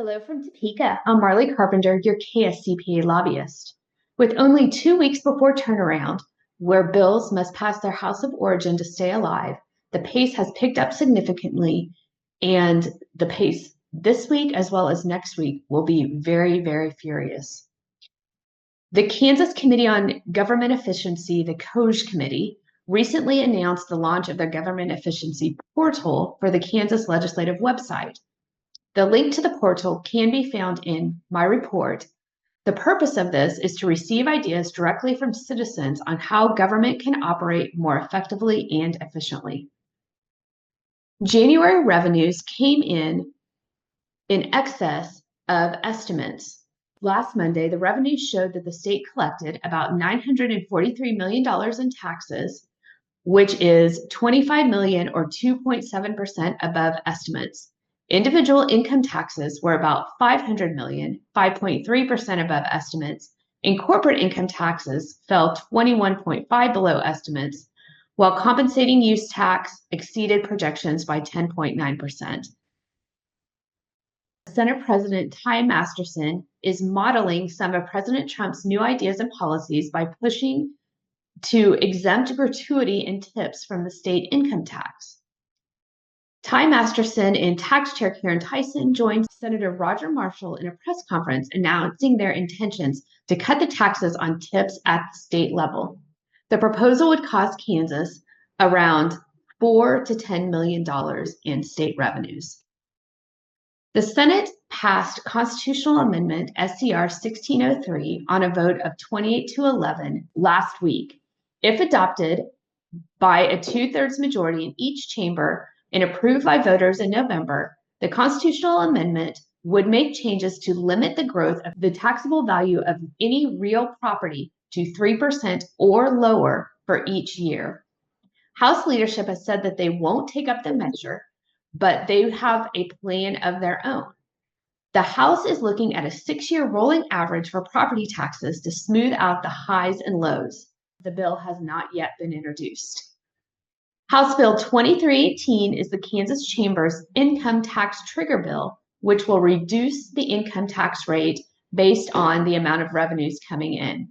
Hello from Topeka. I'm Marley Carpenter, your KSCPA lobbyist. With only 2 weeks before turnaround, where bills must pass their House of Origin to stay alive, the pace has picked up significantly, and the pace this week as well as next week will be very, very furious. The Kansas Committee on Government Efficiency, the COGE Committee, recently announced the launch of their government efficiency portal for the Kansas legislative website. The link to the portal can be found in my report. The purpose of this is to receive ideas directly from citizens on how government can operate more effectively and efficiently. January revenues came in excess of estimates. Last Monday, the revenues showed that the state collected about $943 million in taxes, which is $25 million or 2.7% above estimates. Individual income taxes were about $500 million, 5.3% above estimates, and corporate income taxes fell 21.5% below estimates, while compensating use tax exceeded projections by 10.9%. Senate President Ty Masterson is modeling some of President Trump's new ideas and policies by pushing to exempt gratuity and tips from the state income tax. Ty Masterson and Tax Chair Karen Tyson joined Senator Roger Marshall in a press conference announcing their intentions to cut the taxes on tips at the state level. The proposal would cost Kansas around $4 to $10 million in state revenues. The Senate passed Constitutional Amendment SCR 1603 on a vote of 28 to 11 last week. If adopted by a 2/3 majority in each chamber and approved by voters in November, the constitutional amendment would make changes to limit the growth of the taxable value of any real property to 3% or lower for each year. House leadership has said that they won't take up the measure, but they have a plan of their own. The House is looking at a 6-year rolling average for property taxes to smooth out the highs and lows. The bill has not yet been introduced. House Bill 2318 is the Kansas Chamber's income tax trigger bill, which will reduce the income tax rate based on the amount of revenues coming in.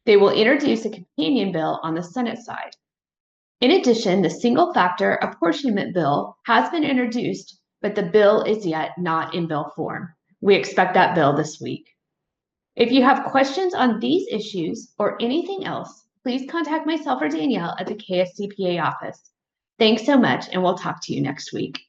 They will introduce a companion bill on the Senate side. In addition, the single factor apportionment bill has been introduced, but the bill is yet not in bill form. We expect that bill this week. If you have questions on these issues or anything else, please contact myself or Danielle at the KSCPA office. Thanks so much, and we'll talk to you next week.